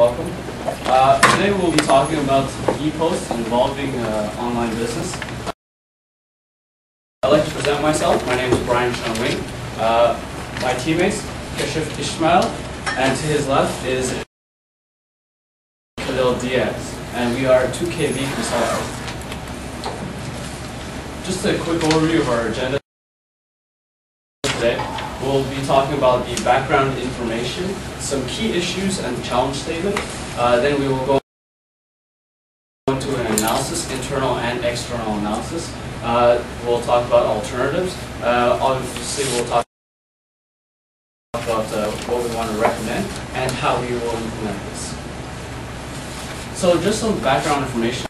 welcome. Today we'll be talking about EPOST involving online business. I'd like to present myself. My name is Brian Chong-Wing. My teammates, Kashif Ismail, and to his left is Khalil Diaz, and we are 2KB consultants. Just a quick overview of our agenda today. We'll be talking about the background information, some key issues and the challenge statement. Then we will go into an analysis, internal and external analysis. We'll talk about alternatives. Obviously, we'll talk about what we want to recommend and how we will implement this. So just some background information.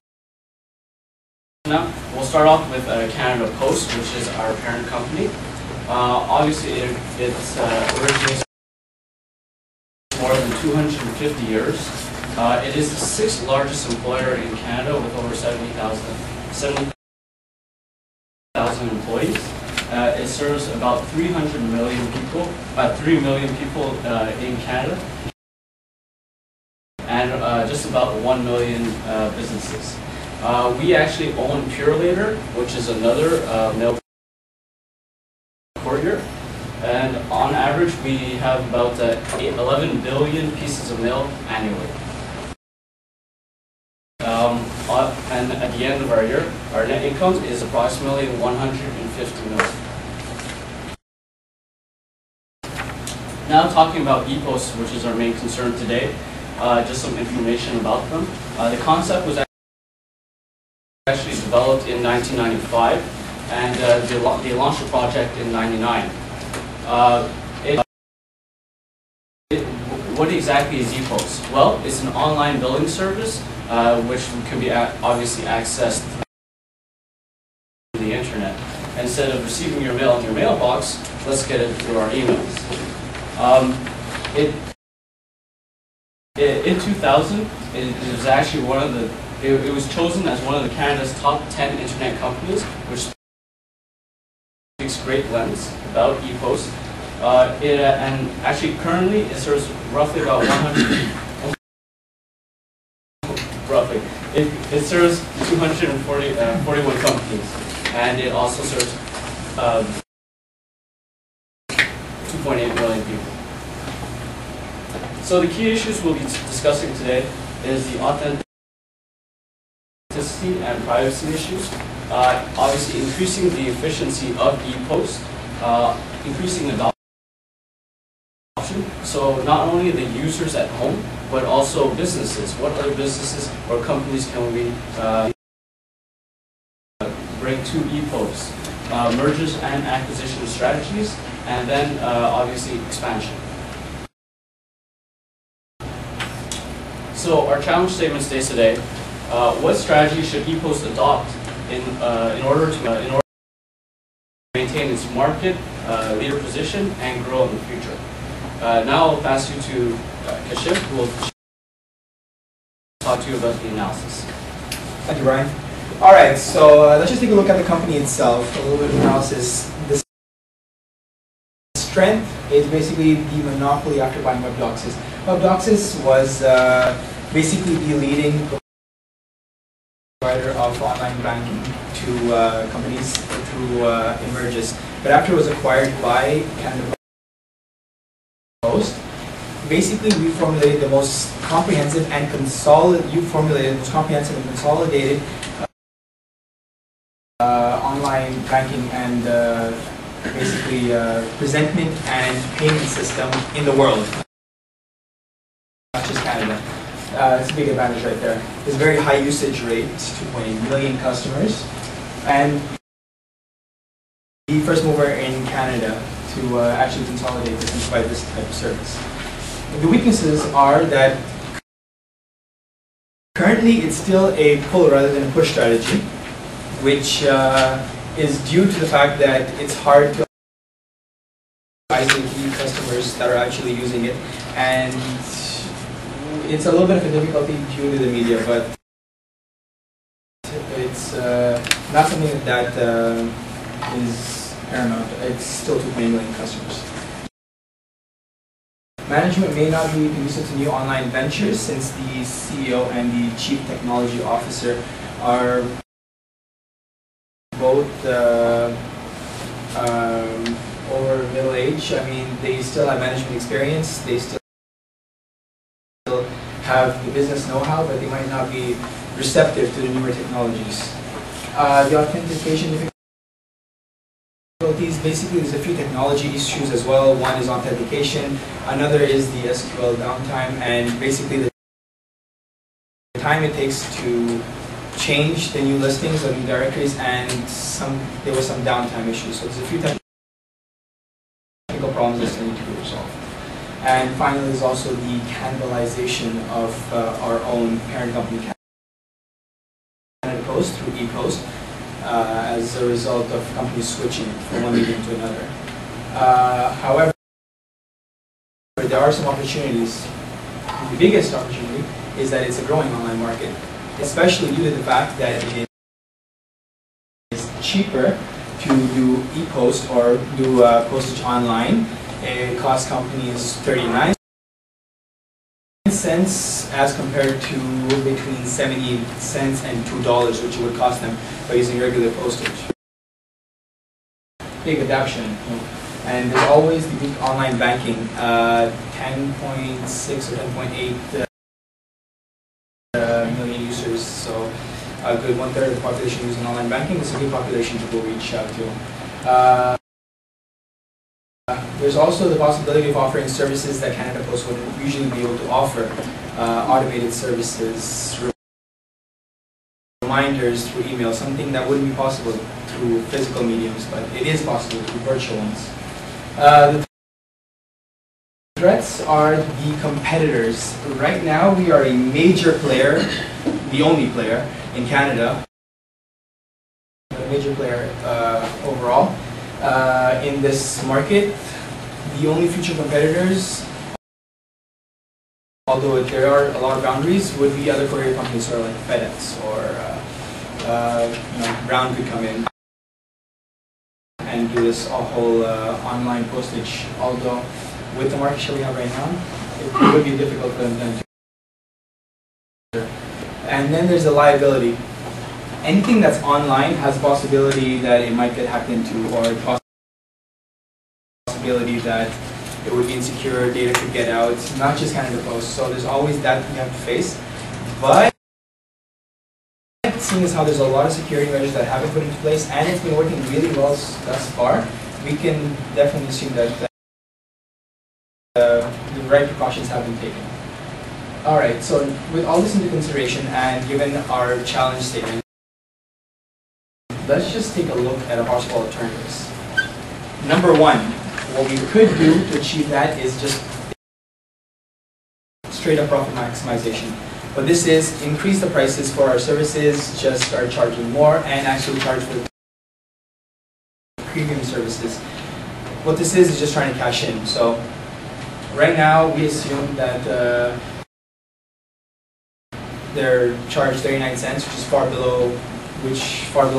Now, we'll start off with Canada Post, which is our parent company. Obviously, it originates more than 250 years. It is the 6th largest employer in Canada with over 70,000 employees. It serves about 300 million people, 3 million people in Canada, and just about 1 million businesses. We actually own Purelator, which is another mail courier, and on average we have about 11 billion pieces of mail annually. And at the end of our year, our net income is approximately 150 million. Now talking about EPOST, which is our main concern today, just some information about them. The concept was actually developed in 1995, and they launched the project in '99. What exactly is EPOST? Well, it's an online billing service which can be obviously accessed through the internet. Instead of receiving your mail in your mailbox, let's get it through our emails. In 2000, it was actually one of the it was chosen as one of the Canada's top 10 internet companies, which speaks great lengths about EPOST. And actually currently it serves roughly about 100, it serves 241 companies, and it also serves 2.8 million people. So the key issues we'll be discussing today is the authenticity and privacy issues, obviously increasing the efficiency of EPOST, increasing adoption, so not only the users at home, but also businesses. What other businesses or companies can we bring to EPOST? Mergers and acquisition strategies, and then obviously expansion. So our challenge statement states today, what strategy should EPOST adopt in order to maintain its market leader position and grow in the future? Now I'll pass you to Kashif, who will talk to you about the analysis. Thank you, Brian. All right, so let's just take a look at the company itself, a little bit of analysis. The strength is basically the monopoly after buying WebDoxys. WebDoxys was basically the leading provider of online banking to companies through emerges. But after it was acquired by Canada Post, basically we formulated the most comprehensive and consolidated online banking and basically presentment and payment system in the world, not just Canada. It's a big advantage right there. There's a very high usage rate, 2.8 million customers, and the first mover in Canada to actually consolidate this and provide this type of service. The weaknesses are that currently it's still a pull rather than a push strategy, which is due to the fact that it's hard to isolate the customers that are actually using it, and it's a little bit of a difficulty due to the media, but it's not something that is paramount. It's still 2 million customers. Management may not be conducive to new online ventures since the CEO and the Chief Technology Officer are both over middle age. I mean, they still have management experience, they still have the business know-how, but they might not be receptive to the newer technologies. The authentication difficulties, basically there's a few technology issues as well. One is authentication, another is the SQL downtime, and basically the time it takes to change the new listings or new directories, and there were some downtime issues. So there's a few technical problems that still need to be resolved. And finally, there's also the cannibalization of our own parent company, Canada Post, through EPOST, as a result of companies switching from one medium to another. However, there are some opportunities. The biggest opportunity is that it's a growing online market, especially due to the fact that it is cheaper to do EPOST or do postage online. It costs companies 39 cents as compared to between 70 cents and $2, which it would cost them by using regular postage. Big adoption. And there's always the big online banking, 10.6 or 10.8 million users, so a good 1/3 of the population using online banking. It's a good population to go reach out to. There's also the possibility of offering services that Canada Post wouldn't usually be able to offer, automated services, reminders through email, something that wouldn't be possible through physical mediums, but it is possible through virtual ones. The threats are the competitors. Right now, we are a major player, the only player in Canada, a major player overall in this market. The only future competitors, although there are a lot of boundaries, would be other courier companies sort of like FedEx or Brown could come in and do this whole online postage. Although with the market share we have right now, it would be difficult for them to. And then there's the liability. Anything that's online has a possibility that it might get hacked into, or a possibility that it would be insecure, data could get out, not just Canada Post. So there's always that we have to face. But seeing as how there's a lot of security measures that have been put into place, and it's been working really well thus far, we can definitely assume that the right precautions have been taken. Alright, so with all this into consideration and given our challenge statement, let's just take a look at our possible alternatives. Number one, what we could do to achieve that is just straight up profit maximization. But this is increase the prices for our services, just start charging more, and actually charge for premium services. What this is just trying to cash in. So right now we assume that they're charged 39 cents, which is far below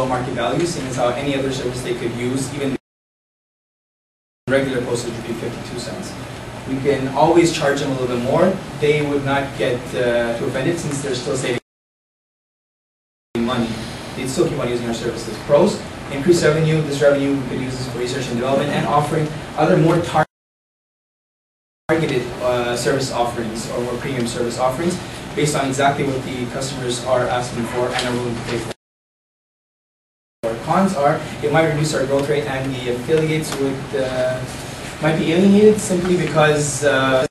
market value, seeing as how any other service they could use, even regular postage would be 52 cents. We can always charge them a little bit more. They would not get too offended since they're still saving money. They'd still keep on using our services. Pros, increase revenue. This revenue we could use this for research and development and offering other more targeted service offerings or more premium service offerings based on exactly what the customers are asking for and are willing to pay for. Cons are, it might reduce our growth rate and the affiliates might be alienated simply because they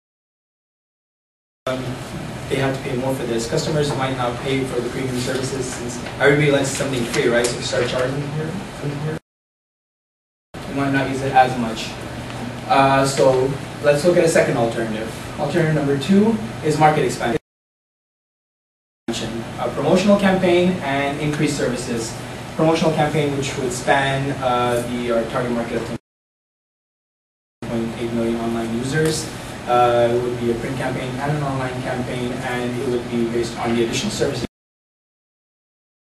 have to pay more for this. Customers might not pay for the premium services since everybody likes something free, right? So if you start charging here, they might not use it as much. So let's look at a second alternative. Alternative number two is market expansion. A promotional campaign and increased services. Promotional campaign which would span our target market of 10.8 million online users. It would be a print campaign and an online campaign, and it would be based on the additional services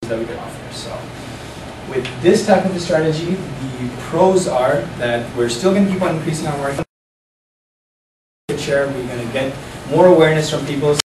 that we could offer. So with this type of a strategy, the pros are that we're still going to keep on increasing our market share. We're going to get more awareness from people.